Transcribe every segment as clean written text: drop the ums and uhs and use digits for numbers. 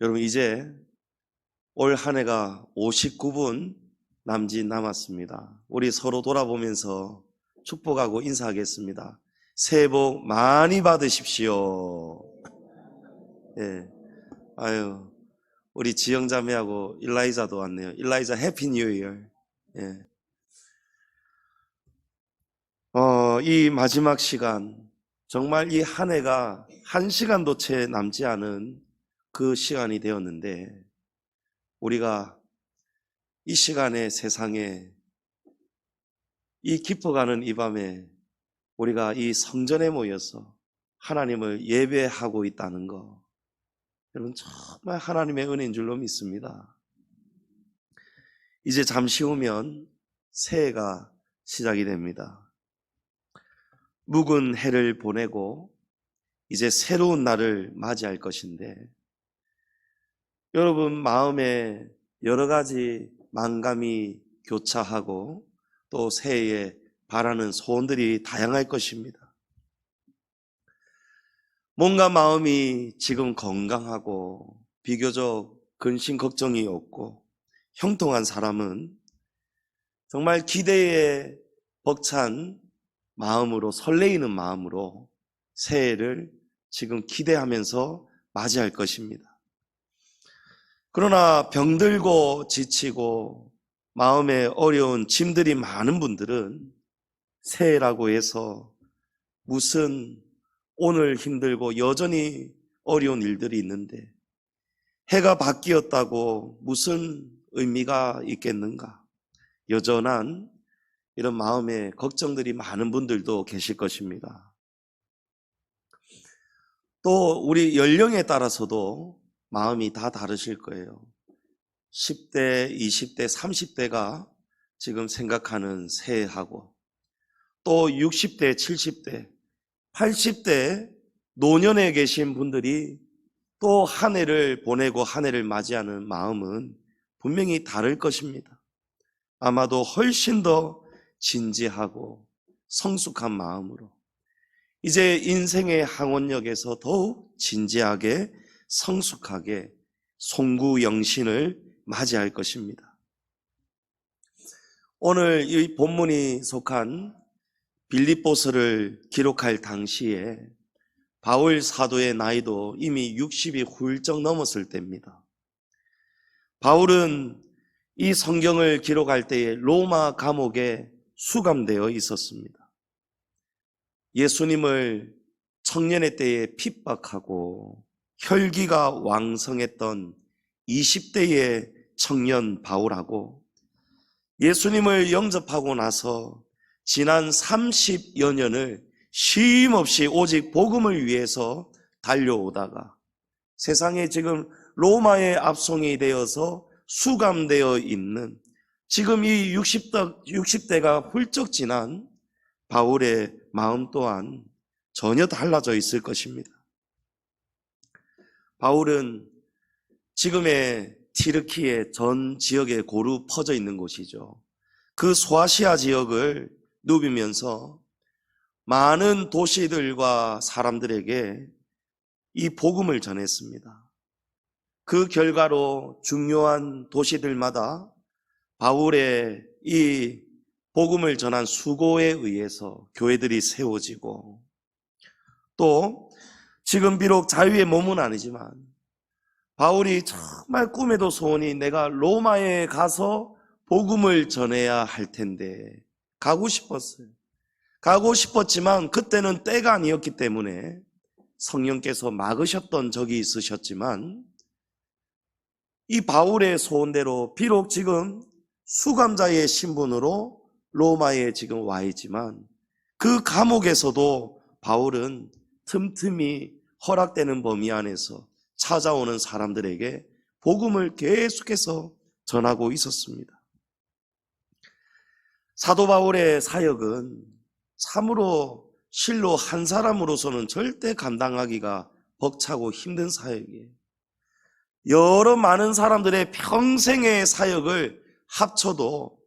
여러분, 이제 올 한 해가 59분 남았습니다. 우리 서로 돌아보면서 축복하고 인사하겠습니다. 새해 복 많이 받으십시오. 예. 아유, 우리 지영자매하고 일라이자도 왔네요. 일라이자 해피 뉴 이어. 예. 이 마지막 시간, 정말 이 한 해가 한 시간도 채 남지 않은 그 시간이 되었는데, 우리가 이 시간에 세상에 이 깊어가는 이 밤에 우리가 이 성전에 모여서 하나님을 예배하고 있다는 거, 여러분 정말 하나님의 은혜인 줄로 믿습니다. 이제 잠시 후면 새해가 시작이 됩니다. 묵은 해를 보내고 이제 새로운 날을 맞이할 것인데, 여러분 마음에 여러 가지 만감이 교차하고 또 새해에 바라는 소원들이 다양할 것입니다. 뭔가 마음이 지금 건강하고 비교적 근심 걱정이 없고 형통한 사람은 정말 기대에 벅찬 마음으로, 설레이는 마음으로 새해를 지금 기대하면서 맞이할 것입니다. 그러나 병들고 지치고 마음에 어려운 짐들이 많은 분들은 새해라고 해서 무슨 오늘 힘들고 여전히 어려운 일들이 있는데 해가 바뀌었다고 무슨 의미가 있겠는가? 여전한 이런 마음의 걱정들이 많은 분들도 계실 것입니다. 또 우리 연령에 따라서도 마음이 다 다르실 거예요. 10대, 20대, 30대가 지금 생각하는 새해하고 또 60대, 70대, 80대 노년에 계신 분들이 또 한 해를 보내고 한 해를 맞이하는 마음은 분명히 다를 것입니다. 아마도 훨씬 더 진지하고 성숙한 마음으로 이제 인생의 항원역에서 더욱 진지하게 성숙하게 송구영신을 맞이할 것입니다. 오늘 이 본문이 속한 빌립보서를 기록할 당시에 바울 사도의 나이도 이미 60이 훌쩍 넘었을 때입니다. 바울은 이 성경을 기록할 때에 로마 감옥에 수감되어 있었습니다. 예수님을 청년의 때에 핍박하고 혈기가 왕성했던 20대의 청년 바울하고 예수님을 영접하고 나서 지난 30여 년을 쉼 없이 오직 복음을 위해서 달려오다가 세상에 지금 로마의 압송이 되어서 수감되어 있는 지금 이 60대가 훌쩍 지난 바울의 마음 또한 전혀 달라져 있을 것입니다. 바울은 지금의 티르키의 전 지역에 고루 퍼져 있는 곳이죠. 그 소아시아 지역을 누비면서 많은 도시들과 사람들에게 이 복음을 전했습니다. 그 결과로 중요한 도시들마다 바울의 이 복음을 전한 수고에 의해서 교회들이 세워지고 또 지금 비록 자유의 몸은 아니지만 바울이 정말 꿈에도 소원이 내가 로마에 가서 복음을 전해야 할 텐데 가고 싶었어요. 가고 싶었지만 그때는 때가 아니었기 때문에 성령께서 막으셨던 적이 있으셨지만 이 바울의 소원대로 비록 지금 수감자의 신분으로 로마에 지금 와 있지만 그 감옥에서도 바울은 틈틈이 허락되는 범위 안에서 찾아오는 사람들에게 복음을 계속해서 전하고 있었습니다. 사도 바울의 사역은 참으로 실로 한 사람으로서는 절대 감당하기가 벅차고 힘든 사역이에요. 여러 많은 사람들의 평생의 사역을 합쳐도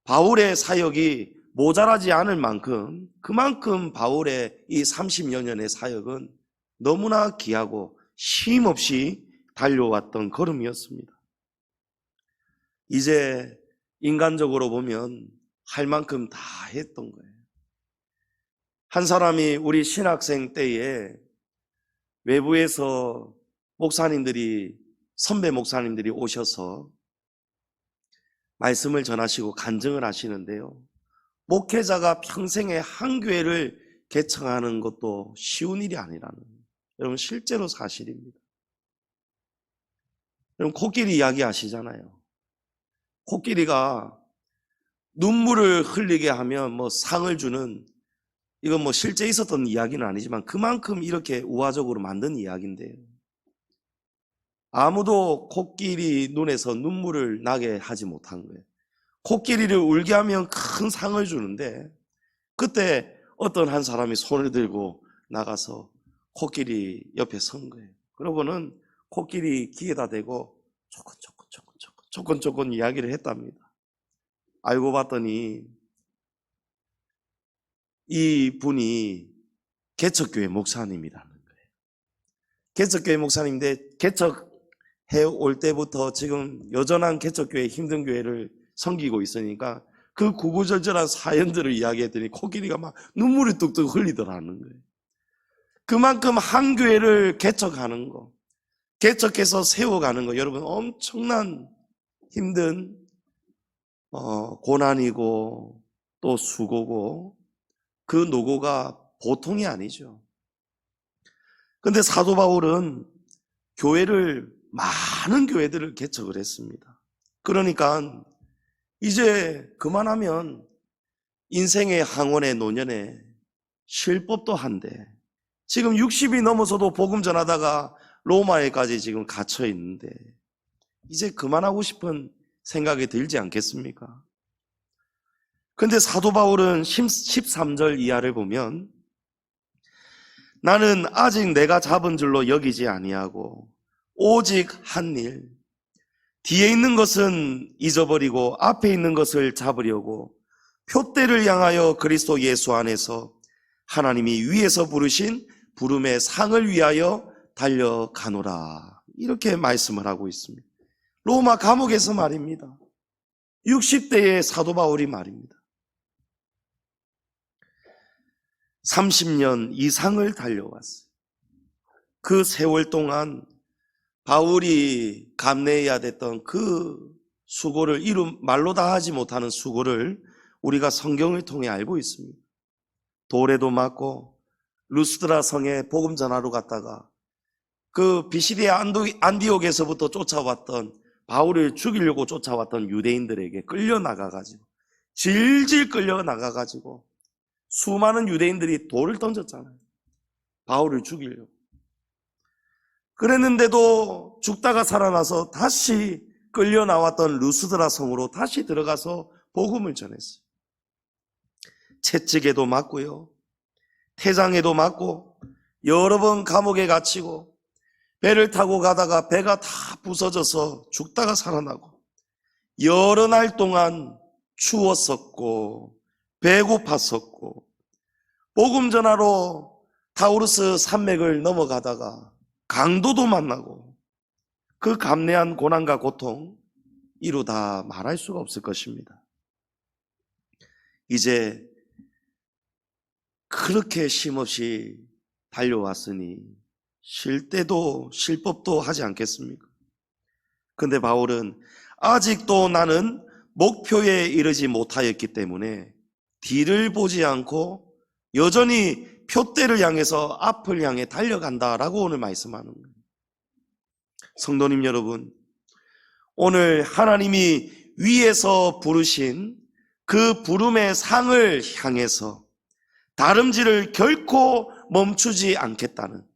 바울의 사역이 모자라지 않을 만큼 그만큼 바울의 이 30여 년의 사역은 너무나 귀하고 쉼없이 달려왔던 걸음이었습니다. 이제 인간적으로 보면 할 만큼 다 했던 거예요. 한 사람이 우리 신학생 때에 외부에서 선배 목사님들이 오셔서 말씀을 전하시고 간증을 하시는데요. 목회자가 평생에 한 교회를 개척하는 것도 쉬운 일이 아니라는, 여러분 실제로 사실입니다. 여러분 코끼리 이야기 아시잖아요. 코끼리가 눈물을 흘리게 하면 상을 주는, 이건 실제 있었던 이야기는 아니지만 그만큼 이렇게 우화적으로 만든 이야기인데요. 아무도 코끼리 눈에서 눈물을 나게 하지 못한 거예요. 코끼리를 울게 하면 큰 상을 주는데, 그때 어떤 한 사람이 손을 들고 나가서 코끼리 옆에 선 거예요. 그러고는 코끼리 귀에다 대고 조금 이야기를 했답니다. 알고 봤더니 이 분이 개척교회 목사님이라는 거예요. 개척교회 목사님인데 개척해 올 때부터 지금 여전한 개척교회, 힘든 교회를 섬기고 있으니까 그 구구절절한 사연들을 이야기했더니 코끼리가 막 눈물이 뚝뚝 흘리더라는 거예요. 그만큼 한 교회를 개척하는 거, 개척해서 세워가는 거, 여러분 엄청난 힘든 고난이고 또 수고고, 그 노고가 보통이 아니죠. 근데 사도 바울은 많은 교회들을 개척을 했습니다. 그러니까 이제 그만하면 인생의 항원의 노년에 쉴 법도 한데, 지금 60이 넘어서도 복음 전하다가 로마에까지 지금 갇혀 있는데 이제 그만하고 싶은 생각이 들지 않겠습니까? 근데 사도 바울은 13절 이하를 보면, 나는 아직 내가 잡은 줄로 여기지 아니하고 오직 한 일, 뒤에 있는 것은 잊어버리고 앞에 있는 것을 잡으려고 표대를 향하여 그리스도 예수 안에서 하나님이 위에서 부르신 부름의 상을 위하여 달려가노라, 이렇게 말씀을 하고 있습니다. 로마 감옥에서 말입니다. 60대의 사도 바울이 말입니다. 30년 이상을 달려왔어요. 그 세월 동안 바울이 감내해야 됐던 그 수고를, 말로 다 하지 못하는 수고를 우리가 성경을 통해 알고 있습니다. 돌에도 맞고 루스드라 성에 복음 전하러 갔다가 그 비시디아 안디옥에서부터 쫓아왔던, 바울을 죽이려고 쫓아왔던 유대인들에게 끌려나가가지고, 질질 끌려나가가지고 수많은 유대인들이 돌을 던졌잖아요. 바울을 죽이려고. 그랬는데도 죽다가 살아나서 다시 끌려 나왔던 루스드라 성으로 다시 들어가서 복음을 전했어요. 채찍에도 맞고요, 태장에도 맞고, 여러 번 감옥에 갇히고, 배를 타고 가다가 배가 다 부서져서 죽다가 살아나고, 여러 날 동안 추웠었고 배고팠었고, 복음 전하러 타우루스 산맥을 넘어가다가 강도도 만나고, 그 감내한 고난과 고통 이루 다 말할 수가 없을 것입니다. 이제 그렇게 쉼없이 달려왔으니 쉴 때도 쉴 법도 하지 않겠습니까? 근데 바울은 아직도 나는 목표에 이르지 못하였기 때문에 뒤를 보지 않고 여전히 표대를 향해서 앞을 향해 달려간다라고 오늘 말씀하는 거예요. 성도님 여러분, 오늘 하나님이 위에서 부르신 그 부름의 상을 향해서 다름질을 결코 멈추지 않겠다는,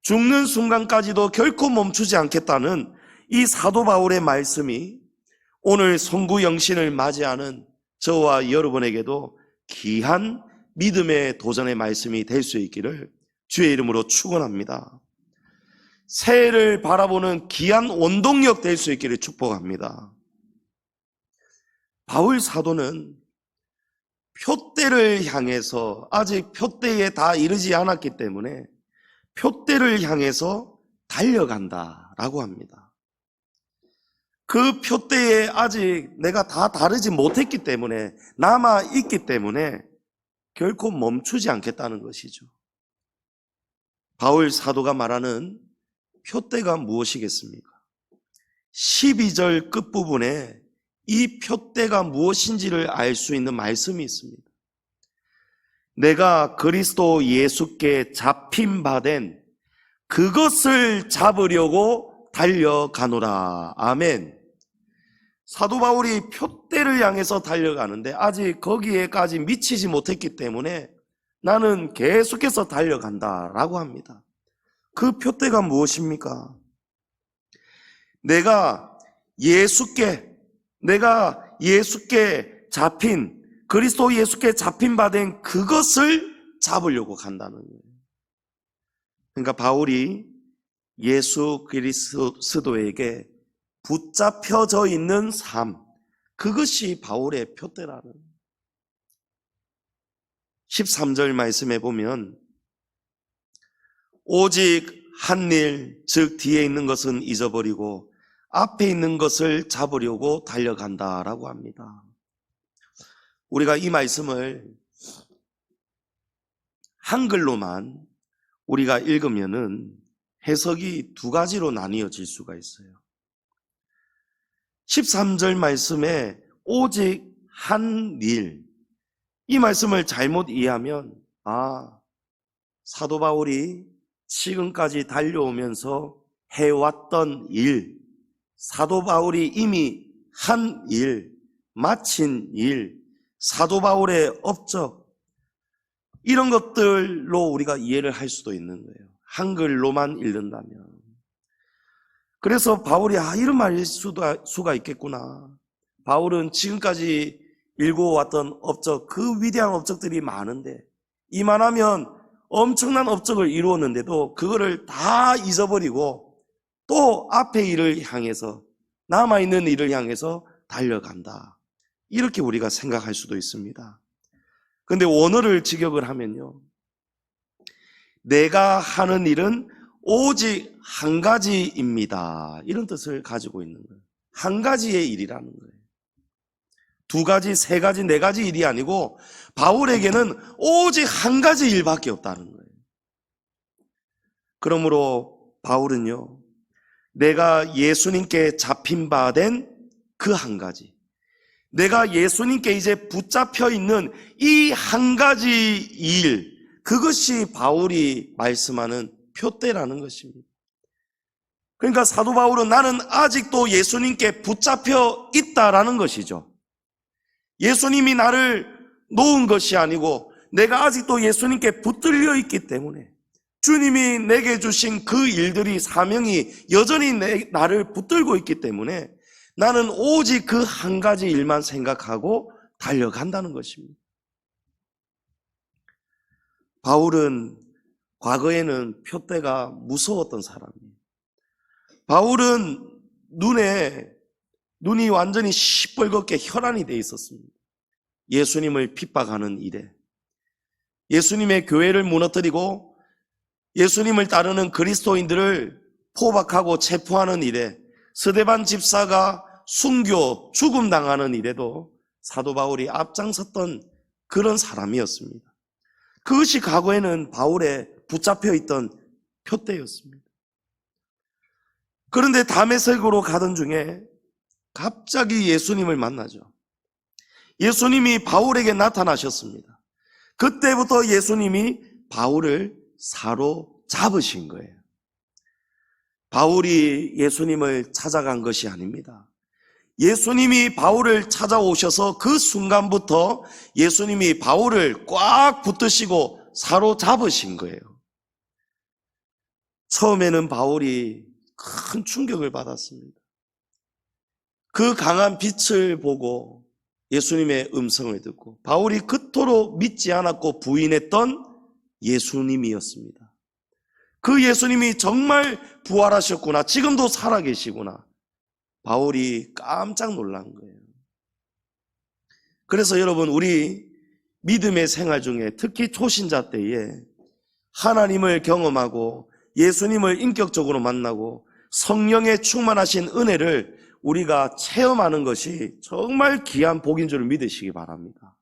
죽는 순간까지도 결코 멈추지 않겠다는 이 사도 바울의 말씀이 오늘 송구영신을 맞이하는 저와 여러분에게도 귀한 믿음의 도전의 말씀이 될 수 있기를 주의 이름으로 축원합니다. 새해를 바라보는 귀한 원동력 될 수 있기를 축복합니다. 바울 사도는 표대를 향해서, 아직 표대에 다 이르지 않았기 때문에 표대를 향해서 달려간다, 라고 합니다. 그 표대에 아직 내가 다 다르지 못했기 때문에, 남아있기 때문에 결코 멈추지 않겠다는 것이죠. 바울 사도가 말하는 표대가 무엇이겠습니까? 12절 끝부분에 이 표대가 무엇인지를 알 수 있는 말씀이 있습니다. 내가 그리스도 예수께 잡힌 바 된 그것을 잡으려고 달려가노라. 아멘. 사도 바울이 표대를 향해서 달려가는데 아직 거기에까지 미치지 못했기 때문에 나는 계속해서 달려간다라고 합니다. 그 표대가 무엇입니까? 내가 예수께 잡힌, 그리스도 예수께 잡힌 바 된 그것을 잡으려고 간다는 거예요. 그러니까 바울이 예수 그리스도에게 붙잡혀져 있는 삶, 그것이 바울의 표대라는 거예요. 13절 말씀에 보면 오직 한 일, 즉 뒤에 있는 것은 잊어버리고 앞에 있는 것을 잡으려고 달려간다라고 합니다. 우리가 이 말씀을 한글로만 우리가 읽으면은 해석이 두 가지로 나뉘어질 수가 있어요. 13절 말씀에 오직 한 일, 이 말씀을 잘못 이해하면 사도 바울이 지금까지 달려오면서 해왔던 일, 사도 바울이 이미 한 일, 마친 일, 사도 바울의 업적, 이런 것들로 우리가 이해를 할 수도 있는 거예요. 한글로만 읽는다면. 그래서 바울이 이런 말일 수가 있겠구나. 바울은 지금까지 읽어왔던 업적, 그 위대한 업적들이 많은데 이만하면 엄청난 업적을 이루었는데도 그거를 다 잊어버리고 또 앞에 일을 향해서, 남아있는 일을 향해서 달려간다. 이렇게 우리가 생각할 수도 있습니다. 그런데 원어를 직역을 하면요, 내가 하는 일은 오직 한 가지입니다, 이런 뜻을 가지고 있는 거예요. 한 가지의 일이라는 거예요. 두 가지, 세 가지, 네 가지 일이 아니고 바울에게는 오직 한 가지 일밖에 없다는 거예요. 그러므로 바울은요, 내가 예수님께 잡힌 바 된 그 한 가지, 내가 예수님께 이제 붙잡혀 있는 이 한 가지 일, 그것이 바울이 말씀하는 표대라는 것입니다. 그러니까 사도 바울은 나는 아직도 예수님께 붙잡혀 있다라는 것이죠. 예수님이 나를 놓은 것이 아니고 내가 아직도 예수님께 붙들려 있기 때문에, 주님이 내게 주신 그 일들이, 사명이 여전히 나를 붙들고 있기 때문에 나는 오직 그 한 가지 일만 생각하고 달려간다는 것입니다. 바울은 과거에는 표대가 무서웠던 사람이에요. 바울은 눈이 완전히 시뻘겋게 혈안이 돼 있었습니다. 예수님을 핍박하는 일에, 예수님의 교회를 무너뜨리고 예수님을 따르는 그리스도인들을 포박하고 체포하는 일에, 스데반 집사가 순교, 죽음당하는 일에도 사도 바울이 앞장섰던 그런 사람이었습니다. 그것이 과거에는 바울의 붙잡혀 있던 표대였습니다. 그런데 다메섹으로 가던 중에 갑자기 예수님을 만나죠. 예수님이 바울에게 나타나셨습니다. 그때부터 예수님이 바울을 사로잡으신 거예요. 바울이 예수님을 찾아간 것이 아닙니다. 예수님이 바울을 찾아오셔서 그 순간부터 예수님이 바울을 꽉 붙드시고 사로잡으신 거예요. 처음에는 바울이 큰 충격을 받았습니다. 그 강한 빛을 보고 예수님의 음성을 듣고, 바울이 그토록 믿지 않았고 부인했던 예수님이었습니다. 그 예수님이 정말 부활하셨구나, 지금도 살아계시구나, 바울이 깜짝 놀란 거예요. 그래서 여러분, 우리 믿음의 생활 중에 특히 초신자 때에 하나님을 경험하고 예수님을 인격적으로 만나고 성령에 충만하신 은혜를 우리가 체험하는 것이 정말 귀한 복인 줄을 믿으시기 바랍니다.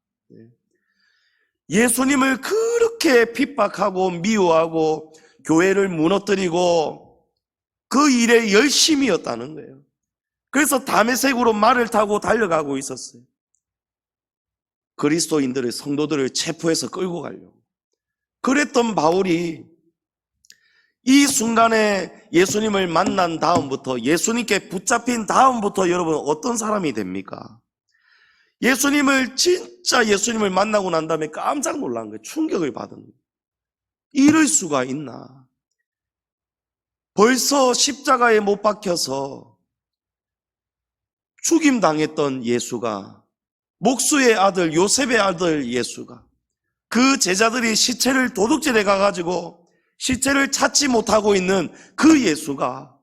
예수님을 그렇게 핍박하고 미워하고 교회를 무너뜨리고 그 일에 열심이었다는 거예요. 그래서 다메섹으로 말을 타고 달려가고 있었어요. 그리스도인들의 성도들을 체포해서 끌고 가려고. 그랬던 바울이 이 순간에 예수님을 만난 다음부터, 예수님께 붙잡힌 다음부터 여러분 어떤 사람이 됩니까? 진짜 예수님을 만나고 난 다음에 깜짝 놀란 거예요. 충격을 받은 거예요. 이럴 수가 있나? 벌써 십자가에 못 박혀서 죽임당했던 예수가, 목수의 아들, 요셉의 아들 예수가, 그 제자들이 시체를 도둑질해 가가지고 시체를 찾지 못하고 있는 그 예수가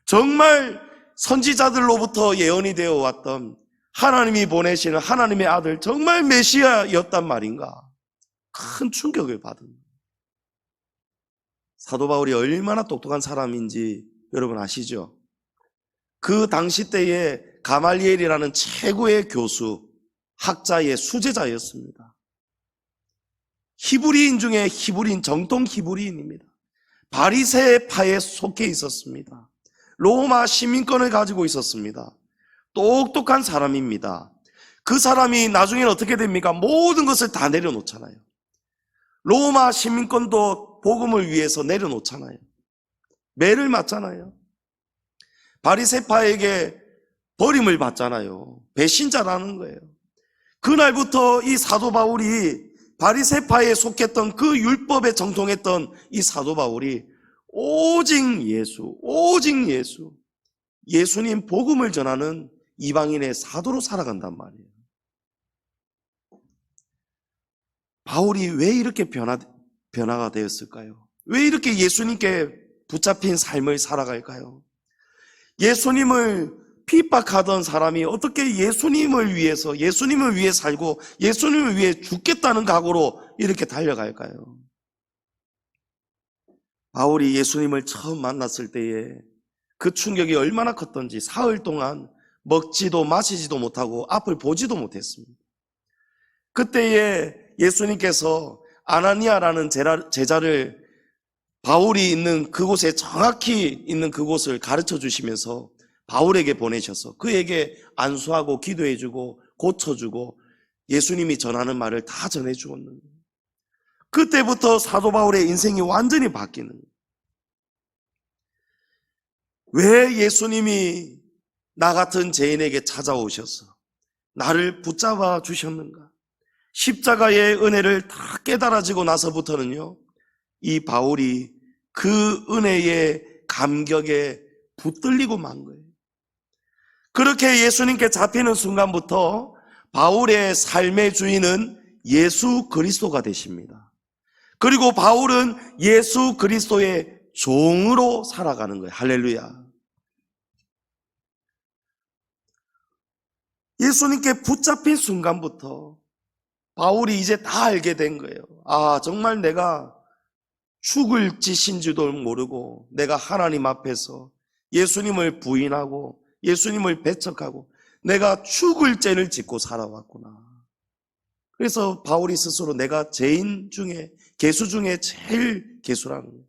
정말 선지자들로부터 예언이 되어 왔던 하나님이 보내시는 하나님의 아들, 정말 메시아였단 말인가? 큰 충격을 받은 거예요. 사도 바울이 얼마나 똑똑한 사람인지 여러분 아시죠? 그 당시 때에 가말리엘이라는 최고의 교수, 학자의 수제자였습니다. 히브리인 중에 히브리인, 정통 히브리인입니다. 바리새파에 속해 있었습니다. 로마 시민권을 가지고 있었습니다. 똑똑한 사람입니다. 그 사람이 나중에는 어떻게 됩니까? 모든 것을 다 내려놓잖아요. 로마 시민권도 복음을 위해서 내려놓잖아요. 매를 맞잖아요. 바리새파에게 버림을 받잖아요. 배신자라는 거예요. 그날부터 이 사도 바울이, 바리새파에 속했던 그 율법에 정통했던 이 사도 바울이 오직 예수, 오직 예수, 예수님 복음을 전하는 이방인의 사도로 살아간단 말이에요. 바울이 왜 이렇게 변화가 되었을까요? 왜 이렇게 예수님께 붙잡힌 삶을 살아갈까요? 예수님을 핍박하던 사람이 어떻게 예수님을 위해 살고 예수님을 위해 죽겠다는 각오로 이렇게 달려갈까요? 바울이 예수님을 처음 만났을 때에 그 충격이 얼마나 컸던지 사흘 동안 먹지도 마시지도 못하고 앞을 보지도 못했습니다. 그때에 예수님께서 아나니아라는 제자를 바울이 있는 그곳에, 정확히 있는 그곳을 가르쳐 주시면서 바울에게 보내셔서 그에게 안수하고 기도해주고 고쳐주고 예수님이 전하는 말을 다 전해주었는 거예요. 그때부터 사도 바울의 인생이 완전히 바뀌는 거예요. 왜 예수님이 나 같은 죄인에게 찾아오셔서 나를 붙잡아 주셨는가? 십자가의 은혜를 다 깨달아지고 나서부터는요, 이 바울이 그 은혜의 감격에 붙들리고 만 거예요. 그렇게 예수님께 잡히는 순간부터 바울의 삶의 주인은 예수 그리스도가 되십니다. 그리고 바울은 예수 그리스도의 종으로 살아가는 거예요. 할렐루야. 예수님께 붙잡힌 순간부터 바울이 이제 다 알게 된 거예요. 아, 정말 내가 죽을 짓인지도 모르고 내가 하나님 앞에서 예수님을 부인하고 예수님을 배척하고 내가 죽을 죄를 짓고 살아왔구나. 그래서 바울이 스스로 내가 죄인 중에, 괴수 중에 제일 괴수라는 거예요.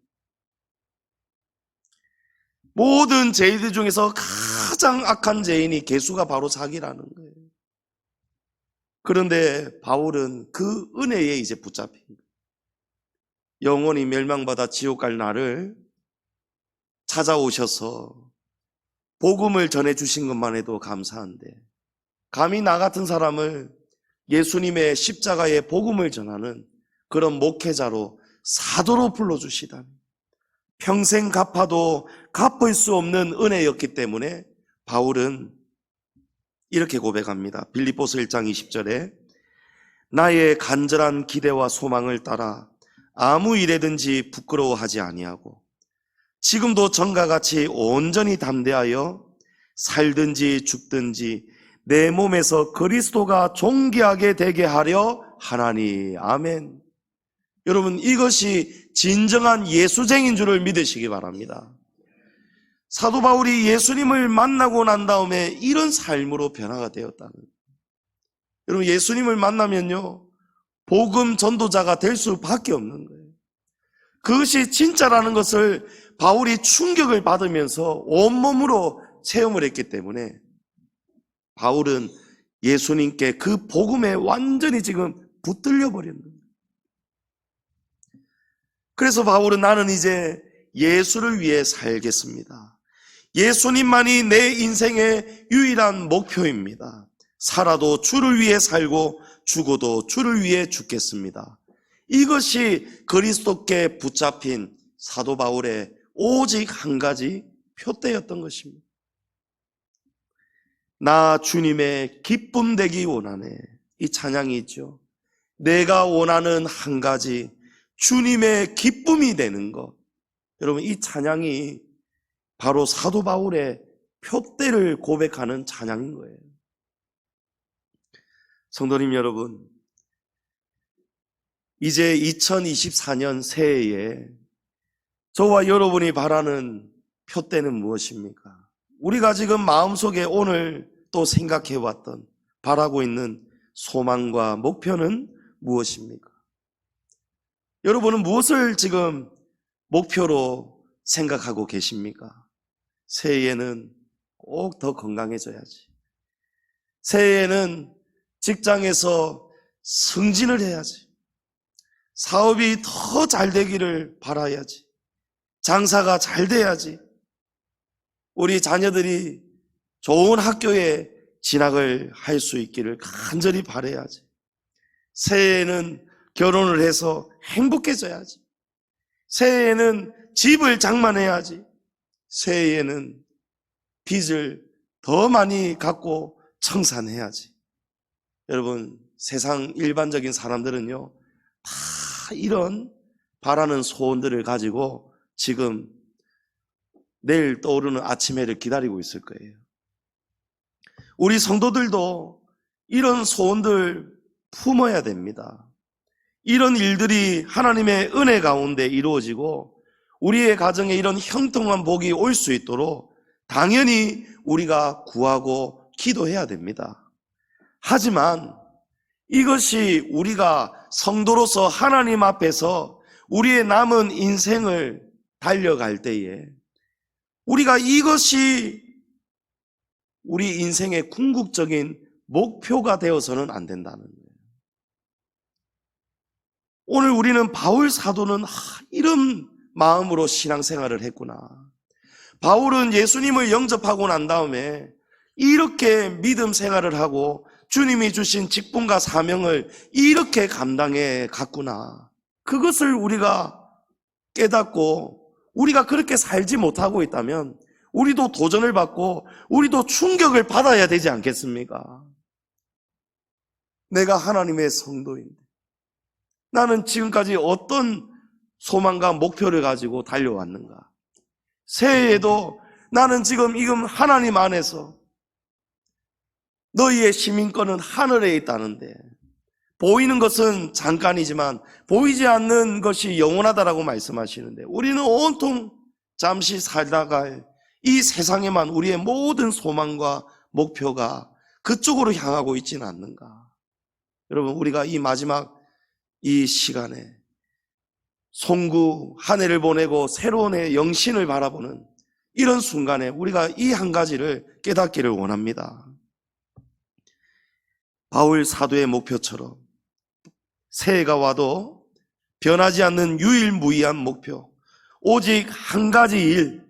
모든 죄인들 중에서 가장 악한 죄인이 괴수가 바로 자기라는 거예요. 그런데 바울은 그 은혜에 이제 붙잡힌 거예요. 영원히 멸망받아 지옥 갈 나를 찾아오셔서 복음을 전해주신 것만 해도 감사한데, 감히 나 같은 사람을 예수님의 십자가의 복음을 전하는 그런 목회자로, 사도로 불러주시다니, 평생 갚아도 갚을 수 없는 은혜였기 때문에 바울은 이렇게 고백합니다. 빌립보서 1장 20절에 나의 간절한 기대와 소망을 따라 아무 일에든지 부끄러워하지 아니하고 지금도 전과 같이 온전히 담대하여 살든지 죽든지 내 몸에서 그리스도가 존귀하게 되게 하려 하나니. 아멘. 여러분, 이것이 진정한 예수쟁인 줄을 믿으시기 바랍니다. 사도 바울이 예수님을 만나고 난 다음에 이런 삶으로 변화가 되었다는 거예요. 여러분, 예수님을 만나면요, 복음 전도자가 될 수밖에 없는 거예요. 그것이 진짜라는 것을 바울이 충격을 받으면서 온몸으로 체험을 했기 때문에 바울은 예수님께 그 복음에 완전히 지금 붙들려 버린 거예요. 그래서 바울은 나는 이제 예수를 위해 살겠습니다. 예수님만이 내 인생의 유일한 목표입니다. 살아도 주를 위해 살고 죽어도 주를 위해 죽겠습니다. 이것이 그리스도께 붙잡힌 사도 바울의 오직 한 가지 표대였던 것입니다. 나 주님의 기쁨 되기 원하네. 이 찬양이 있죠. 내가 원하는 한 가지, 주님의 기쁨이 되는 것. 여러분, 이 찬양이 바로 사도 바울의 표대를 고백하는 찬양인 거예요. 성도님 여러분, 이제 2024년 새해에 저와 여러분이 바라는 표대는 무엇입니까? 우리가 지금 마음속에 오늘 또 생각해왔던, 바라고 있는 소망과 목표는 무엇입니까? 여러분은 무엇을 지금 목표로 생각하고 계십니까? 새해에는 꼭 더 건강해져야지. 새해에는 직장에서 승진을 해야지. 사업이 더 잘 되기를 바라야지. 장사가 잘 돼야지. 우리 자녀들이 좋은 학교에 진학을 할 수 있기를 간절히 바라야지. 새해에는 결혼을 해서 행복해져야지. 새해에는 집을 장만해야지. 새해에는 빚을 더 많이 갚고 청산해야지. 여러분, 세상 일반적인 사람들은요, 다 이런 바라는 소원들을 가지고 지금 내일 떠오르는 아침해를 기다리고 있을 거예요. 우리 성도들도 이런 소원들 품어야 됩니다. 이런 일들이 하나님의 은혜 가운데 이루어지고 우리의 가정에 이런 형통한 복이 올 수 있도록 당연히 우리가 구하고 기도해야 됩니다. 하지만 이것이 우리가 성도로서 하나님 앞에서 우리의 남은 인생을 달려갈 때에 우리가 이것이 우리 인생의 궁극적인 목표가 되어서는 안 된다는 거예요. 오늘 우리는 바울 사도는 이런 마음으로 신앙생활을 했구나. 바울은 예수님을 영접하고 난 다음에 이렇게 믿음 생활을 하고 주님이 주신 직분과 사명을 이렇게 감당해 갔구나. 그것을 우리가 깨닫고 우리가 그렇게 살지 못하고 있다면 우리도 도전을 받고 우리도 충격을 받아야 되지 않겠습니까? 내가 하나님의 성도인데 나는 지금까지 어떤 소망과 목표를 가지고 달려왔는가? 새해에도 나는 지금 하나님 안에서 너희의 시민권은 하늘에 있다는데 보이는 것은 잠깐이지만 보이지 않는 것이 영원하다라고 말씀하시는데 우리는 온통 잠시 살다갈 이 세상에만 우리의 모든 소망과 목표가 그쪽으로 향하고 있지는 않는가? 여러분, 우리가 이 마지막 이 시간에 송구 한 해를 보내고 새로운 해 영신을 바라보는 이런 순간에 우리가 이 한 가지를 깨닫기를 원합니다. 바울 사도의 목표처럼 새해가 와도 변하지 않는 유일무이한 목표, 오직 한 가지 일,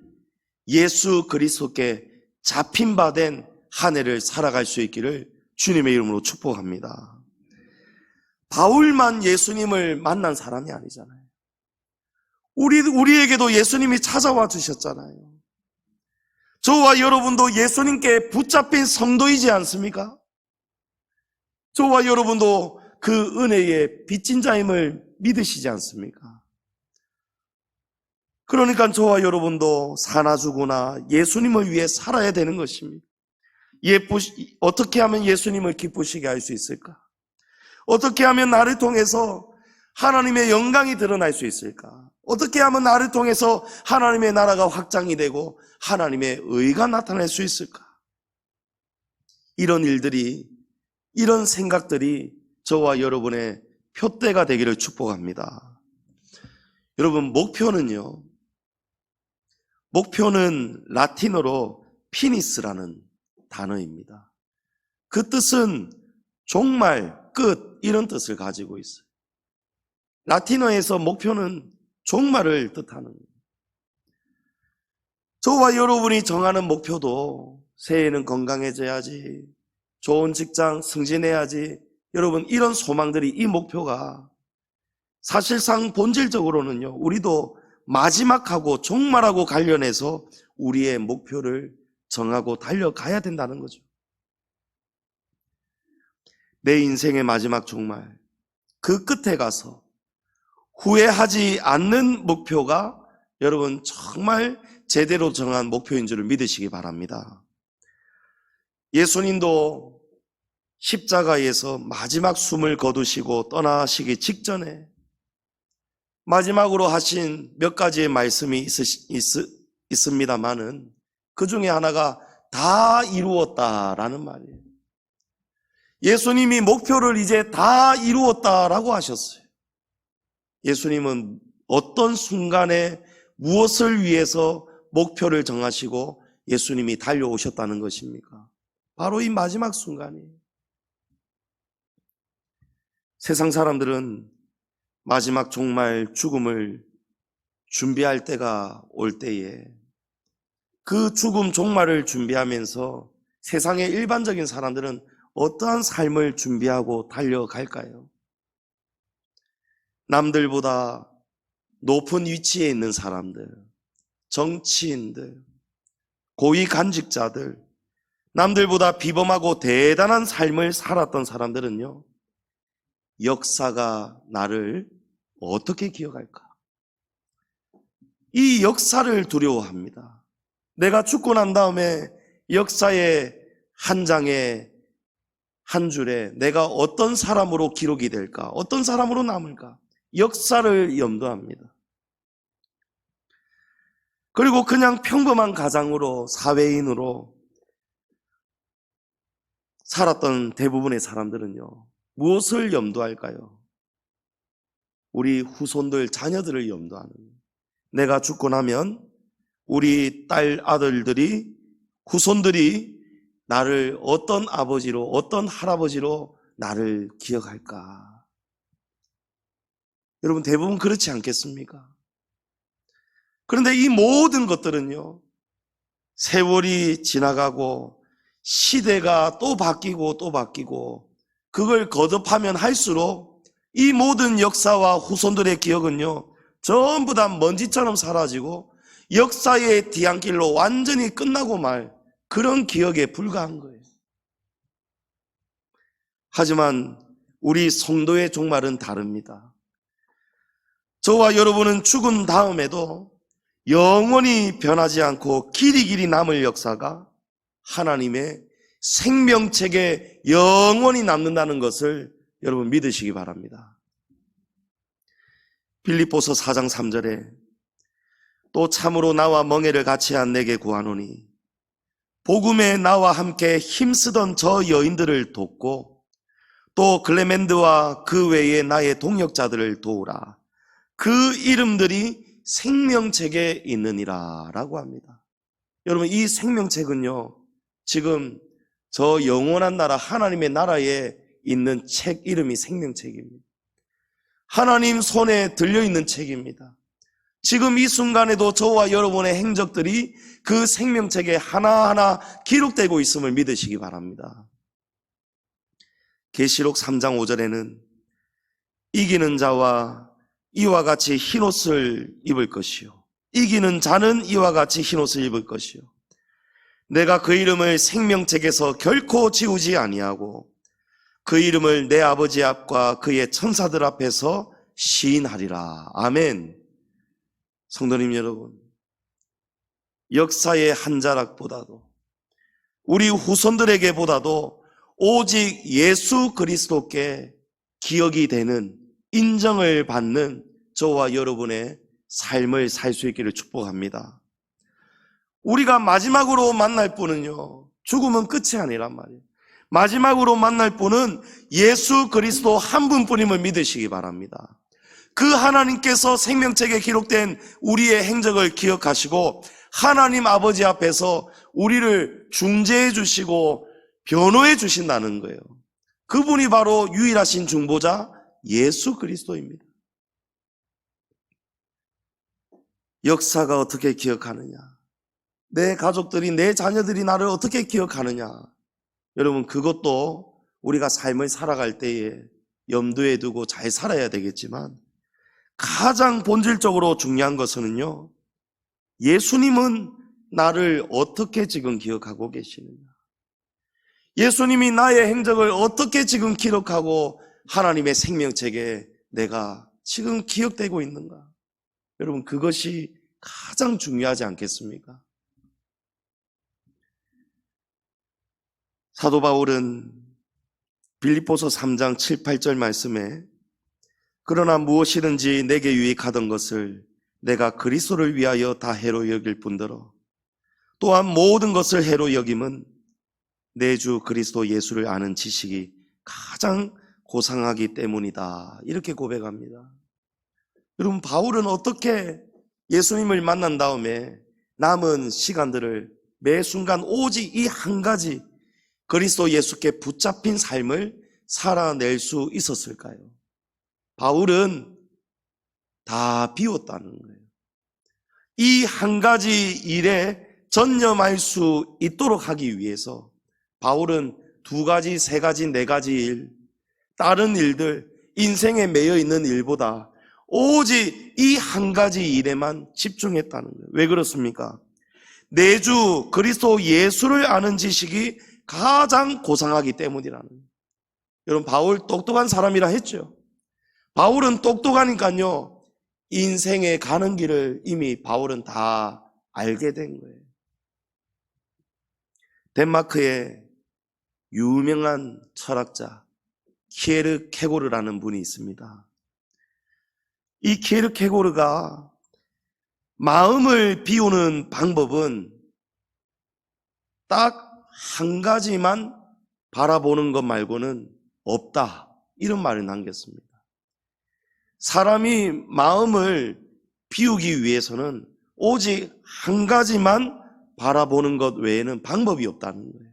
예수 그리스도께 잡힌 바 된 한 해를 살아갈 수 있기를 주님의 이름으로 축복합니다. 바울만 예수님을 만난 사람이 아니잖아요. 우리에게도 예수님이 찾아와 주셨잖아요. 저와 여러분도 예수님께 붙잡힌 성도이지 않습니까? 저와 여러분도 그 은혜의 빚진 자임을 믿으시지 않습니까? 그러니까 저와 여러분도 사나 죽으나 예수님을 위해 살아야 되는 것입니다. 어떻게 하면 예수님을 기쁘시게 할 수 있을까? 어떻게 하면 나를 통해서 하나님의 영광이 드러날 수 있을까? 어떻게 하면 나를 통해서 하나님의 나라가 확장이 되고 하나님의 의가 나타날 수 있을까? 이런 일들이, 이런 생각들이 저와 여러분의 표대가 되기를 축복합니다. 여러분, 목표는 라틴어로 피니스라는 단어입니다. 그 뜻은 종말, 끝, 이런 뜻을 가지고 있어요. 라틴어에서 목표는 종말을 뜻하는 거예요. 저와 여러분이 정하는 목표도 새해에는 건강해져야지, 좋은 직장 승진해야지, 여러분 이런 소망들이, 이 목표가 사실상 본질적으로는요, 우리도 마지막하고 종말하고 관련해서 우리의 목표를 정하고 달려가야 된다는 거죠. 내 인생의 마지막 종말, 그 끝에 가서 후회하지 않는 목표가 여러분 정말 제대로 정한 목표인 줄을 믿으시기 바랍니다. 예수님도 십자가에서 마지막 숨을 거두시고 떠나시기 직전에 마지막으로 하신 몇 가지의 말씀이 있습니다만은 그 중에 하나가 다 이루었다라는 말이에요. 예수님이 목표를 이제 다 이루었다라고 하셨어요. 예수님은 어떤 순간에 무엇을 위해서 목표를 정하시고 예수님이 달려오셨다는 것입니까? 바로 이 마지막 순간이에요. 세상 사람들은 마지막 종말 죽음을 준비할 때가 올 때에 그 죽음 종말을 준비하면서 세상의 일반적인 사람들은 어떠한 삶을 준비하고 달려갈까요? 남들보다 높은 위치에 있는 사람들, 정치인들, 고위 간직자들, 남들보다 비범하고 대단한 삶을 살았던 사람들은요, 역사가 나를 어떻게 기억할까? 이 역사를 두려워합니다. 내가 죽고 난 다음에 역사의 한 장에, 한 줄에 내가 어떤 사람으로 기록이 될까? 어떤 사람으로 남을까? 역사를 염두합니다. 그리고 그냥 평범한 가장으로, 사회인으로 살았던 대부분의 사람들은요, 무엇을 염두할까요? 우리 후손들, 자녀들을 염두하는 거예요. 내가 죽고 나면 우리 딸, 아들들이, 후손들이 나를 어떤 아버지로, 어떤 할아버지로 나를 기억할까? 여러분, 대부분 그렇지 않겠습니까? 그런데 이 모든 것들은요, 세월이 지나가고 시대가 또 바뀌고 또 바뀌고 그걸 거듭하면 할수록 이 모든 역사와 후손들의 기억은요, 전부 다 먼지처럼 사라지고 역사의 뒤안길로 완전히 끝나고 말 그런 기억에 불과한 거예요. 하지만 우리 성도의 종말은 다릅니다. 저와 여러분은 죽은 다음에도 영원히 변하지 않고 길이 남을 역사가 하나님의 생명책에 영원히 남는다는 것을 여러분 믿으시기 바랍니다. 빌립보서 4장 3절에 또 참으로 나와 멍에를 같이 한 내게 구하노니 복음에 나와 함께 힘쓰던 저 여인들을 돕고 또 글레멘드와 그 외에 나의 동역자들을 도우라. 그 이름들이 생명책에 있느니라 라고 합니다. 여러분, 이 생명책은요, 지금 저 영원한 나라, 하나님의 나라에 있는 책 이름이 생명책입니다. 하나님 손에 들려있는 책입니다. 지금 이 순간에도 저와 여러분의 행적들이 그 생명책에 하나하나 기록되고 있음을 믿으시기 바랍니다. 계시록 3장 5절에는 이기는 자와 이와 같이 흰옷을 입을 것이요, 이기는 자는 이와 같이 흰옷을 입을 것이요, 내가 그 이름을 생명책에서 결코 지우지 아니하고 그 이름을 내 아버지 앞과 그의 천사들 앞에서 시인하리라. 아멘. 성도님 여러분, 역사의 한 자락보다도 우리 후손들에게 보다도 오직 예수 그리스도께 기억이 되는, 인정을 받는 저와 여러분의 삶을 살 수 있기를 축복합니다. 우리가 마지막으로 만날 분은요, 죽음은 끝이 아니란 말이에요. 마지막으로 만날 분은 예수 그리스도 한 분뿐임을 믿으시기 바랍니다. 그 하나님께서 생명책에 기록된 우리의 행적을 기억하시고 하나님 아버지 앞에서 우리를 중재해 주시고 변호해 주신다는 거예요. 그분이 바로 유일하신 중보자 예수 그리스도입니다. 역사가 어떻게 기억하느냐, 내 가족들이, 내 자녀들이 나를 어떻게 기억하느냐, 여러분 그것도 우리가 삶을 살아갈 때에 염두에 두고 잘 살아야 되겠지만 가장 본질적으로 중요한 것은요, 예수님은 나를 어떻게 지금 기억하고 계시느냐, 예수님이 나의 행적을 어떻게 지금 기록하고 하나님의 생명책에 내가 지금 기억되고 있는가, 여러분 그것이 가장 중요하지 않겠습니까? 사도 바울은 빌립보서 3장 7, 8절 말씀에 그러나 무엇이든지 내게 유익하던 것을 내가 그리스도를 위하여 다 해로 여길 뿐더러 또한 모든 것을 해로 여김은 내 주 그리스도 예수를 아는 지식이 가장 고상하기 때문이다, 이렇게 고백합니다. 여러분 바울은 어떻게 예수님을 만난 다음에 남은 시간들을 매 순간 오직 이 한 가지 그리스도 예수께 붙잡힌 삶을 살아낼 수 있었을까요? 바울은 다 비웠다는 거예요. 이 한 가지 일에 전념할 수 있도록 하기 위해서 바울은 2가지, 3가지, 4가지 일, 다른 일들, 인생에 매여 있는 일보다 오직 이 한 가지 일에만 집중했다는 거예요. 왜 그렇습니까? 내 주 그리스도 예수를 아는 지식이 가장 고상하기 때문이라는 거예요. 여러분 바울 똑똑한 사람이라 했죠. 바울은 똑똑하니까요, 인생에 가는 길을 이미 바울은 다 알게 된 거예요. 덴마크의 유명한 철학자 키에르케고르라는 분이 있습니다. 이 키에르케고르가 마음을 비우는 방법은 딱 한 가지만 바라보는 것 말고는 없다, 이런 말을 남겼습니다. 사람이 마음을 비우기 위해서는 오직 한 가지만 바라보는 것 외에는 방법이 없다는 거예요.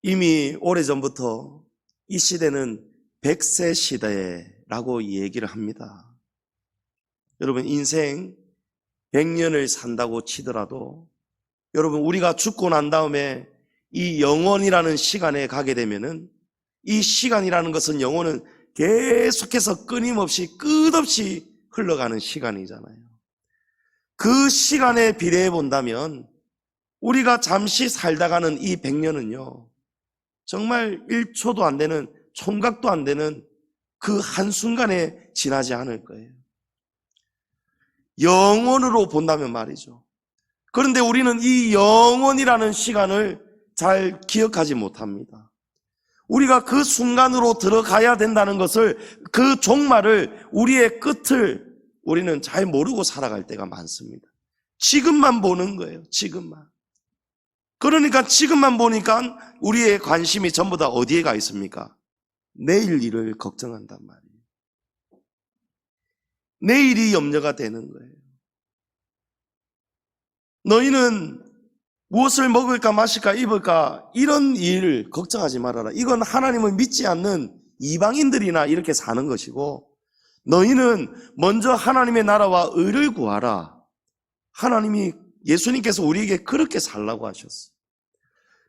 이미 오래전부터 이 시대는 100세 시대라고 얘기를 합니다. 여러분 인생 100년을 산다고 치더라도 여러분 우리가 죽고 난 다음에 이 영원이라는 시간에 가게 되면은 이 시간이라는 것은 영혼은 계속해서 끊임없이 끝없이 흘러가는 시간이잖아요. 그 시간에 비례해 본다면 우리가 잠시 살다 가는 이 100년은요 정말 1초도 안 되는, 총각도 안 되는 그 한순간에 지나지 않을 거예요. 영원으로 본다면 말이죠. 그런데 우리는 이 영원이라는 시간을 잘 기억하지 못합니다. 우리가 그 순간으로 들어가야 된다는 것을, 그 종말을, 우리의 끝을 우리는 잘 모르고 살아갈 때가 많습니다. 지금만 보는 거예요. 지금만. 그러니까 지금만 보니까 우리의 관심이 전부 다 어디에 가 있습니까? 내일 일을 걱정한단 말이에요. 내일이 염려가 되는 거예요. 너희는 무엇을 먹을까 마실까 입을까 이런 일을 걱정하지 말아라. 이건 하나님을 믿지 않는 이방인들이나 이렇게 사는 것이고, 너희는 먼저 하나님의 나라와 의를 구하라. 하나님이, 예수님께서 우리에게 그렇게 살라고 하셨어요.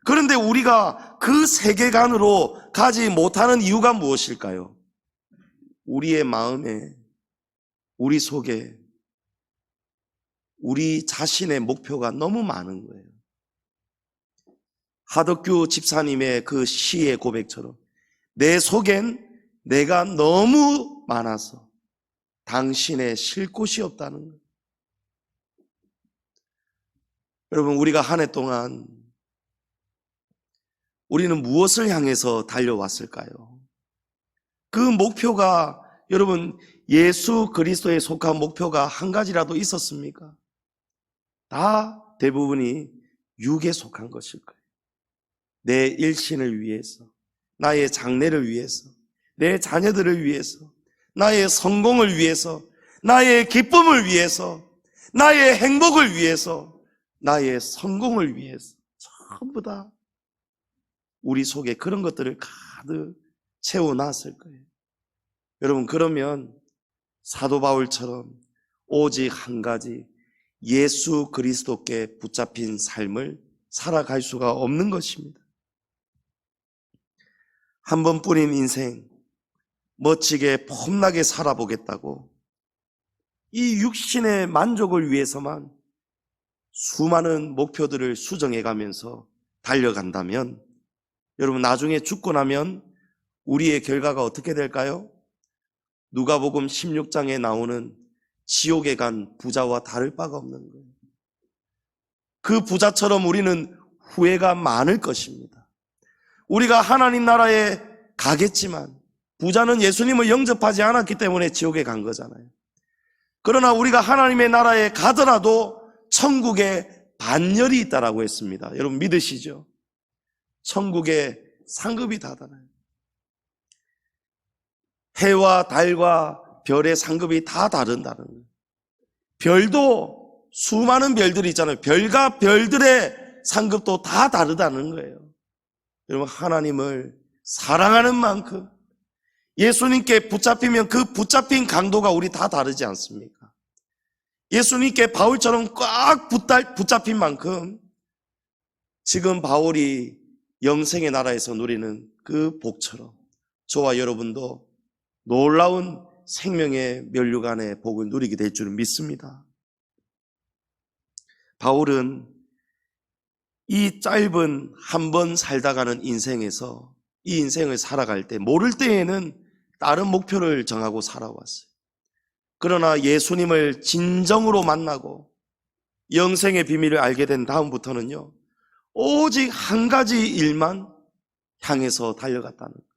그런데 우리가 그 세계관으로 가지 못하는 이유가 무엇일까요? 우리의 마음에, 우리 속에 우리 자신의 목표가 너무 많은 거예요. 하덕규 집사님의 그 시의 고백처럼 내 속엔 내가 너무 많아서 당신에 쉴 곳이 없다는 거예요. 여러분 우리가 한 해 동안 우리는 무엇을 향해서 달려왔을까요? 그 목표가, 여러분 예수 그리스도에 속한 목표가 한 가지라도 있었습니까? 다 대부분이 육에 속한 것일 거예요. 내 일신을 위해서, 나의 장래를 위해서, 내 자녀들을 위해서, 나의 성공을 위해서, 나의 기쁨을 위해서, 나의 행복을 위해서, 나의 성공을 위해서 전부 다 우리 속에 그런 것들을 가득 채워놨을 거예요. 여러분, 그러면 사도 바울처럼 오직 한 가지 예수 그리스도께 붙잡힌 삶을 살아갈 수가 없는 것입니다. 한 번뿐인 인생 멋지게 폼나게 살아보겠다고 이 육신의 만족을 위해서만 수많은 목표들을 수정해가면서 달려간다면 여러분, 나중에 죽고 나면 우리의 결과가 어떻게 될까요? 누가복음 16장에 나오는 지옥에 간 부자와 다를 바가 없는 거예요. 그 부자처럼 우리는 후회가 많을 것입니다. 우리가 하나님 나라에 가겠지만 부자는 예수님을 영접하지 않았기 때문에 지옥에 간 거잖아요. 그러나 우리가 하나님의 나라에 가더라도 천국에 반열이 있다라고 했습니다. 여러분 믿으시죠? 천국에 상급이 다르잖아요. 해와 달과 별의 상급이 다 다른다는 거예요. 별도 수많은 별들이 있잖아요. 별과 별들의 상급도 다 다르다는 거예요. 여러분, 하나님을 사랑하는 만큼 예수님께 붙잡히면 그 붙잡힌 강도가 우리 다 다르지 않습니까? 예수님께 바울처럼 꽉 붙잡힌 만큼 지금 바울이 영생의 나라에서 누리는 그 복처럼 저와 여러분도 놀라운 생명의 면류관의 복을 누리게 될 줄은 믿습니다. 바울은 이 짧은 한 번 살다 가는 인생에서 이 인생을 살아갈 때 모를 때에는 다른 목표를 정하고 살아왔어요. 그러나 예수님을 진정으로 만나고 영생의 비밀을 알게 된 다음부터는요, 오직 한 가지 일만 향해서 달려갔다는 거예요.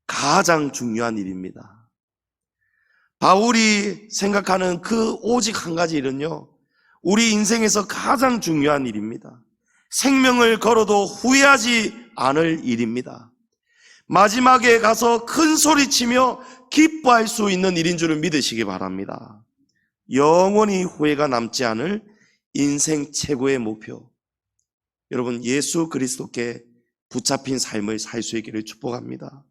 가장 중요한 일입니다. 바울이 생각하는 그 오직 한 가지 일은요, 우리 인생에서 가장 중요한 일입니다. 생명을 걸어도 후회하지 않을 일입니다. 마지막에 가서 큰 소리치며 기뻐할 수 있는 일인 줄을 믿으시기 바랍니다. 영원히 후회가 남지 않을 인생 최고의 목표, 여러분 예수 그리스도께 붙잡힌 삶을 살 수 있기를 축복합니다.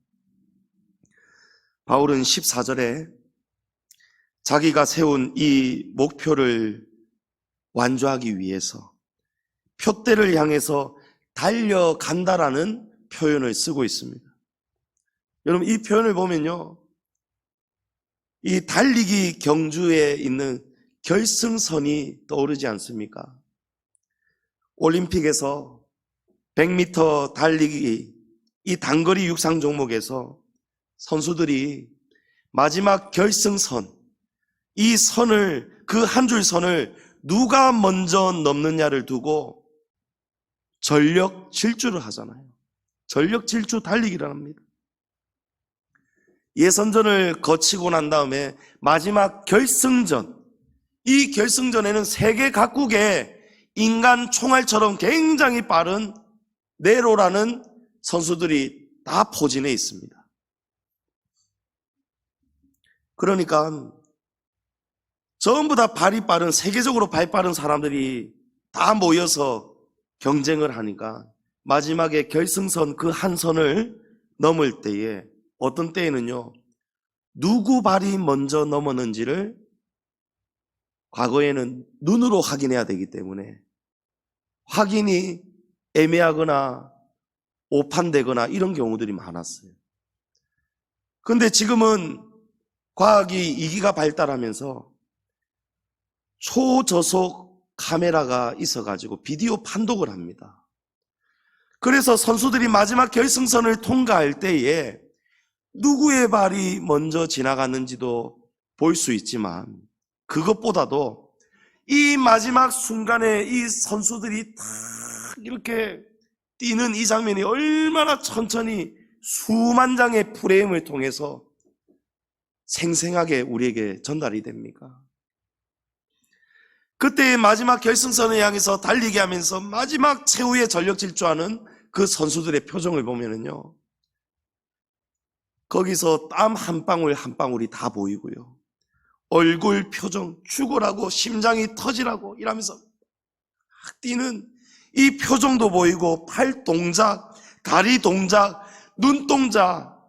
바울은 14절에 자기가 세운 이 목표를 완주하기 위해서 표대를 향해서 달려간다라는 표현을 쓰고 있습니다. 여러분, 이 표현을 보면요, 이 달리기 경주에 있는 결승선이 떠오르지 않습니까? 올림픽에서 100m 달리기, 이 단거리 육상 종목에서 선수들이 마지막 결승선, 이 선을, 그 한 줄 선을 누가 먼저 넘느냐를 두고 전력 질주를 하잖아요. 전력 질주 달리기를 합니다. 예선전을 거치고 난 다음에 마지막 결승전, 이 결승전에는 세계 각국의 인간 총알처럼 굉장히 빠른 네로라는 선수들이 다 포진해 있습니다. 그러니까 전부 다 발이 빠른, 세계적으로 발 빠른 사람들이 다 모여서 경쟁을 하니까 마지막에 결승선 그 한 선을 넘을 때에, 어떤 때에는요, 누구 발이 먼저 넘었는지를 과거에는 눈으로 확인해야 되기 때문에 확인이 애매하거나 오판되거나 이런 경우들이 많았어요. 그런데 지금은 과학이 이기가 발달하면서 초저속 카메라가 있어가지고 비디오 판독을 합니다. 그래서 선수들이 마지막 결승선을 통과할 때에 누구의 발이 먼저 지나갔는지도 볼 수 있지만, 그것보다도 이 마지막 순간에 이 선수들이 딱 이렇게 뛰는 이 장면이 얼마나 천천히 수만 장의 프레임을 통해서 생생하게 우리에게 전달이 됩니까? 그때의 마지막 결승선을 향해서 달리게 하면서 마지막 최후의 전력 질주하는 그 선수들의 표정을 보면은요, 거기서 땀 한 방울 한 방울이 다 보이고요, 얼굴 표정, 죽으라고 심장이 터지라고 이러면서 막 뛰는 이 표정도 보이고, 팔 동작, 다리 동작, 눈 동작,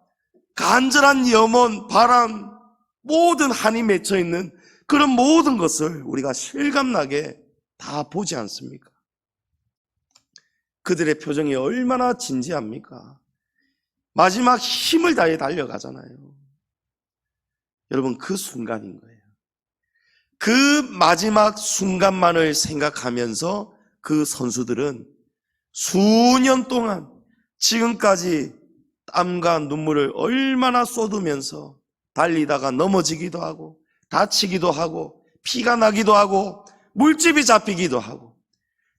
간절한 염원, 바람, 모든 한이 맺혀 있는 그런 모든 것을 우리가 실감나게 다 보지 않습니까? 그들의 표정이 얼마나 진지합니까? 마지막 힘을 다해 달려가잖아요. 여러분, 그 순간인 거예요. 그 마지막 순간만을 생각하면서 그 선수들은 수년 동안 지금까지 땀과 눈물을 얼마나 쏟으면서 달리다가 넘어지기도 하고 다치기도 하고 피가 나기도 하고 물집이 잡히기도 하고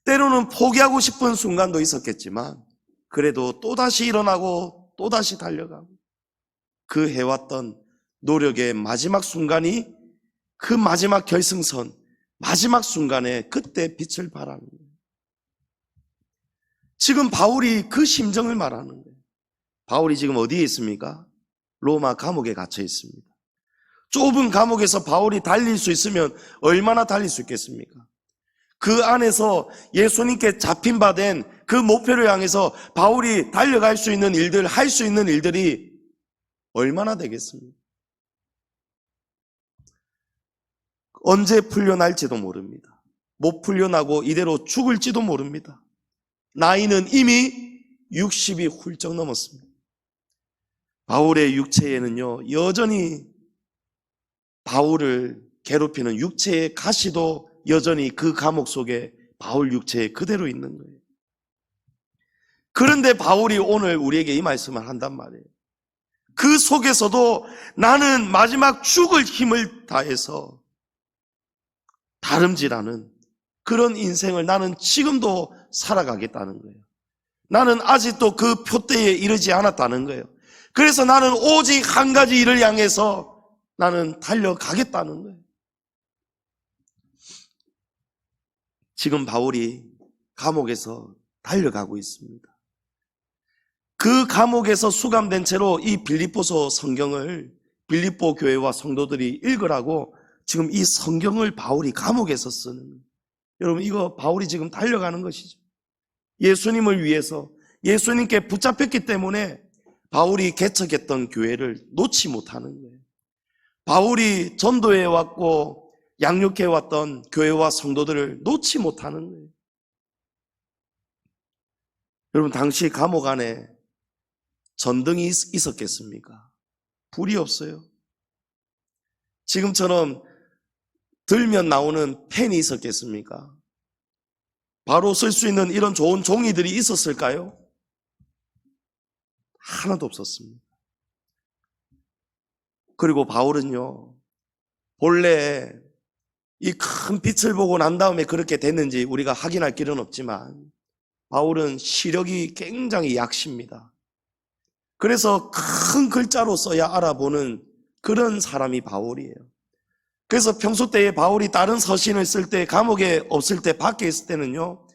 때로는 포기하고 싶은 순간도 있었겠지만 그래도 또다시 일어나고 또다시 달려가고 그 해왔던 노력의 마지막 순간이 그 마지막 결승선 마지막 순간에 그때 빛을 발하는 거예요. 지금 바울이 그 심정을 말하는 거예요. 바울이 지금 어디에 있습니까? 로마 감옥에 갇혀 있습니다. 좁은 감옥에서 바울이 달릴 수 있으면 얼마나 달릴 수 있겠습니까? 그 안에서 예수님께 잡힌 바 된 그 목표를 향해서 바울이 달려갈 수 있는 일들, 할 수 있는 일들이 얼마나 되겠습니까? 언제 풀려날지도 모릅니다. 못 풀려나고 이대로 죽을지도 모릅니다. 나이는 이미 60이 훌쩍 넘었습니다. 바울의 육체에는요, 여전히 바울을 괴롭히는 육체의 가시도 여전히 그 감옥 속에 바울 육체에 그대로 있는 거예요. 그런데 바울이 오늘 우리에게 이 말씀을 한단 말이에요. 그 속에서도 나는 마지막 죽을 힘을 다해서 다름질하는 그런 인생을 나는 지금도 살아가겠다는 거예요. 나는 아직도 그 표대에 이르지 않았다는 거예요. 그래서 나는 오직 한 가지 일을 향해서 나는 달려가겠다는 거예요. 지금 바울이 감옥에서 달려가고 있습니다. 그 감옥에서 수감된 채로 이 빌립보서 성경을 빌립보 교회와 성도들이 읽으라고 지금 이 성경을 바울이 감옥에서 쓰는 거예요. 여러분, 이거 바울이 지금 달려가는 것이죠. 예수님을 위해서 예수님께 붙잡혔기 때문에 바울이 개척했던 교회를 놓지 못하는 거예요. 바울이 전도해 왔고 양육해 왔던 교회와 성도들을 놓지 못하는 거예요. 여러분, 당시 감옥 안에 전등이 있었겠습니까? 불이 없어요. 지금처럼 들면 나오는 펜이 있었겠습니까? 바로 쓸 수 있는 이런 좋은 종이들이 있었을까요? 하나도 없었습니다. 그리고 바울은요, 본래 이 큰 빛을 보고 난 다음에 그렇게 됐는지 우리가 확인할 길은 없지만 바울은 시력이 굉장히 약십니다. 그래서 큰 글자로 써야 알아보는 그런 사람이 바울이에요. 그래서 평소 때에 바울이 다른 서신을 쓸 때, 감옥에 없을 때, 밖에 있을 때는요,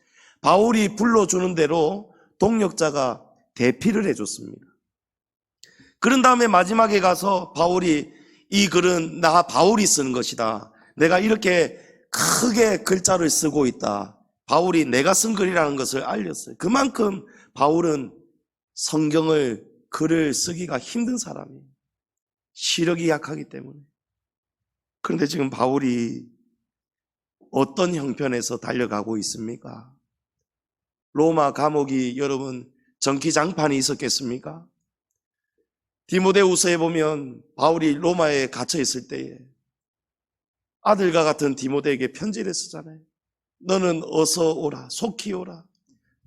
바울이 불러주는 대로 동역자가 대피를 해줬습니다. 그런 다음에 마지막에 가서 바울이 이 글은 나 바울이 쓰는 것이다. 내가 이렇게 크게 글자를 쓰고 있다. 바울이 내가 쓴 글이라는 것을 알렸어요. 그만큼 바울은 성경을, 글을 쓰기가 힘든 사람이에요. 시력이 약하기 때문에. 그런데 지금 바울이 어떤 형편에서 달려가고 있습니까? 로마 감옥이 여러분 전기장판이 있었겠습니까? 디모데후서에 보면 바울이 로마에 갇혀 있을 때에 아들과 같은 디모데에게 편지를 쓰잖아요. 너는 어서 오라, 속히 오라.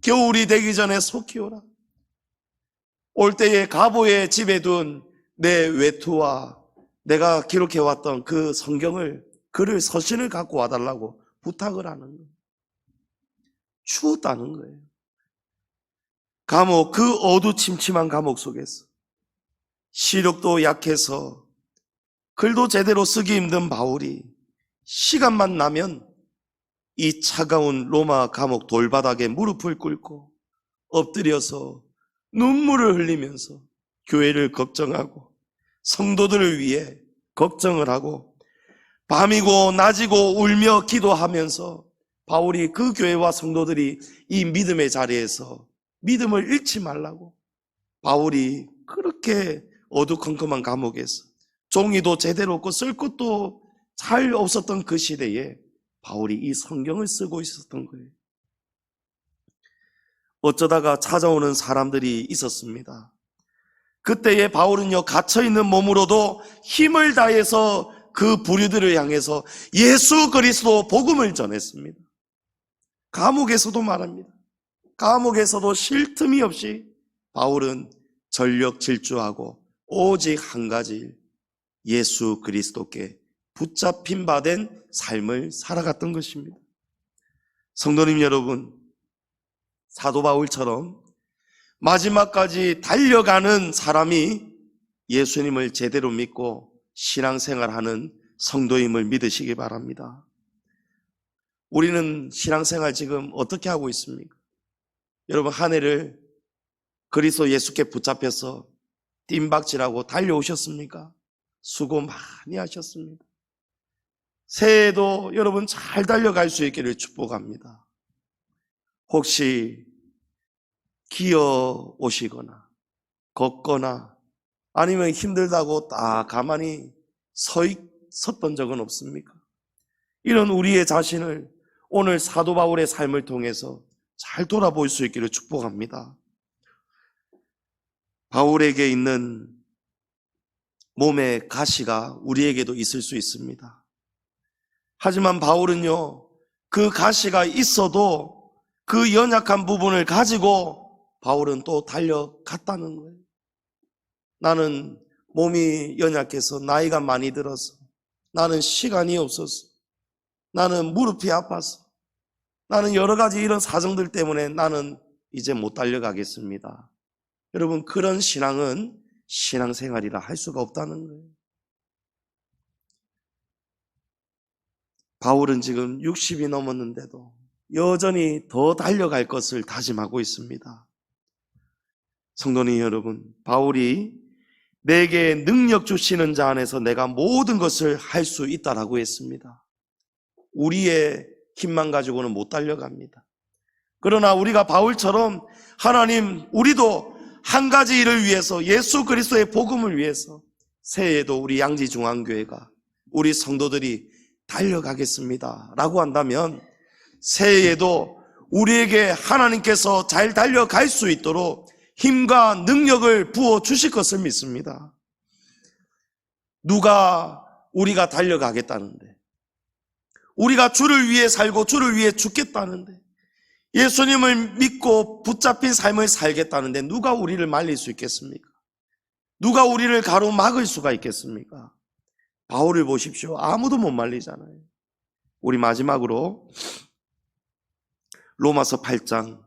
겨울이 되기 전에 속히 오라. 올 때에 가보의 집에 둔 내 외투와 내가 기록해왔던 그 성경을, 글을, 서신을 갖고 와달라고 부탁을 하는 거예요. 추웠다는 거예요. 감옥, 그 어두침침한 감옥 속에서 시력도 약해서 글도 제대로 쓰기 힘든 바울이 시간만 나면 이 차가운 로마 감옥 돌바닥에 무릎을 꿇고 엎드려서 눈물을 흘리면서 교회를 걱정하고 성도들을 위해 걱정을 하고 밤이고 낮이고 울며 기도하면서 바울이 그 교회와 성도들이 이 믿음의 자리에서 믿음을 잃지 말라고 바울이 그렇게 어두컴컴한 감옥에서 종이도 제대로 없고 쓸 것도 잘 없었던 그 시대에 바울이 이 성경을 쓰고 있었던 거예요. 어쩌다가 찾아오는 사람들이 있었습니다. 그때에 바울은요, 갇혀있는 몸으로도 힘을 다해서 그 부류들을 향해서 예수 그리스도 복음을 전했습니다. 감옥에서도 말합니다. 감옥에서도 쉴 틈이 없이 바울은 전력 질주하고 오직 한 가지 일, 예수 그리스도께 붙잡힌 바 된 삶을 살아갔던 것입니다. 성도님 여러분, 사도 바울처럼 마지막까지 달려가는 사람이 예수님을 제대로 믿고 신앙생활하는 성도임을 믿으시기 바랍니다. 우리는 신앙생활 지금 어떻게 하고 있습니까? 여러분, 한 해를 그리스도 예수께 붙잡혀서 뜀박질하고 달려오셨습니까? 수고 많이 하셨습니다. 새해에도 여러분 잘 달려갈 수 있기를 축복합니다. 혹시 기어 오시거나 걷거나 아니면 힘들다고 딱 가만히 섰던 적은 없습니까? 이런 우리의 자신을 오늘 사도 바울의 삶을 통해서 잘 돌아볼 수 있기를 축복합니다. 바울에게 있는 몸의 가시가 우리에게도 있을 수 있습니다. 하지만 바울은요, 그 가시가 있어도 그 연약한 부분을 가지고 바울은 또 달려갔다는 거예요. 나는 몸이 연약해서 나이가 많이 들어서 나는 시간이 없어서 나는 무릎이 아파서 나는 여러 가지 이런 사정들 때문에 나는 이제 못 달려가겠습니다. 여러분, 그런 신앙은 신앙생활이라 할 수가 없다는 거예요. 바울은 지금 60이 넘었는데도 여전히 더 달려갈 것을 다짐하고 있습니다. 성도님 여러분, 바울이 내게 능력 주시는 자 안에서 내가 모든 것을 할 수 있다라고 했습니다. 우리의 힘만 가지고는 못 달려갑니다. 그러나 우리가 바울처럼 하나님, 우리도 한 가지 일을 위해서, 예수 그리스도의 복음을 위해서 새해에도 우리 양지중앙교회가, 우리 성도들이 달려가겠습니다 라고 한다면 새해에도 우리에게 하나님께서 잘 달려갈 수 있도록 힘과 능력을 부어 주실 것을 믿습니다. 누가 우리가 달려가겠다는데, 우리가 주를 위해 살고 주를 위해 죽겠다는데, 예수님을 믿고 붙잡힌 삶을 살겠다는데 누가 우리를 말릴 수 있겠습니까? 누가 우리를 가로막을 수가 있겠습니까? 바울을 보십시오. 아무도 못 말리잖아요. 우리 마지막으로 로마서 8장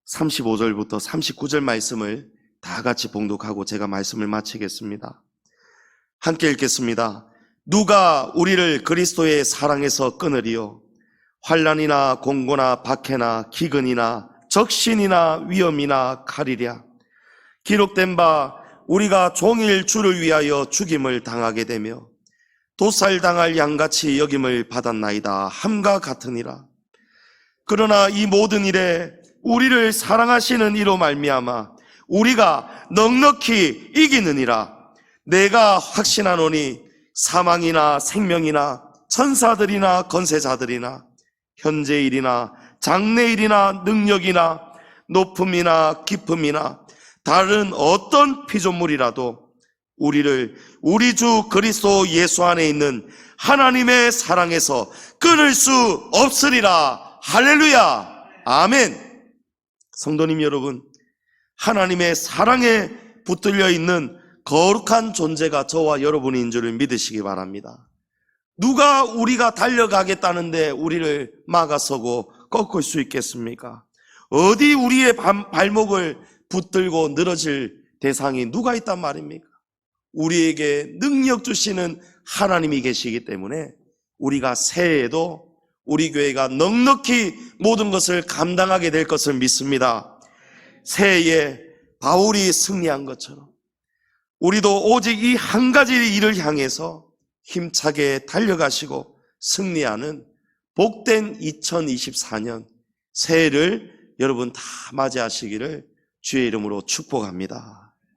35절부터 39절 말씀을 다 같이 봉독하고 제가 말씀을 마치겠습니다. 함께 읽겠습니다. 누가 우리를 그리스도의 사랑에서 끊으리요? 환난이나 공고나 박해나 기근이나 적신이나 위험이나 칼이랴. 기록된 바 우리가 종일 주를 위하여 죽임을 당하게 되며 도살당할 양같이 여김을 받았나이다 함과 같으니라. 그러나 이 모든 일에 우리를 사랑하시는 이로 말미암아 우리가 넉넉히 이기느니라. 내가 확신하노니 사망이나 생명이나 천사들이나 권세자들이나 현재일이나 장래일이나 능력이나 높음이나 깊음이나 다른 어떤 피조물이라도 우리를 우리 주 그리스도 예수 안에 있는 하나님의 사랑에서 끊을 수 없으리라. 할렐루야. 아멘. 성도님 여러분, 하나님의 사랑에 붙들려 있는 거룩한 존재가 저와 여러분인 줄을 믿으시기 바랍니다. 누가 우리가 달려가겠다는데 우리를 막아서고 꺾을 수 있겠습니까? 어디 우리의 발목을 붙들고 늘어질 대상이 누가 있단 말입니까? 우리에게 능력 주시는 하나님이 계시기 때문에 우리가 새해에도 우리 교회가 넉넉히 모든 것을 감당하게 될 것을 믿습니다. 새해에 바울이 승리한 것처럼 우리도 오직 이 한 가지 일을 향해서 힘차게 달려가시고 승리하는 복된 2024년 새해를 여러분 다 맞이하시기를 주의 이름으로 축복합니다.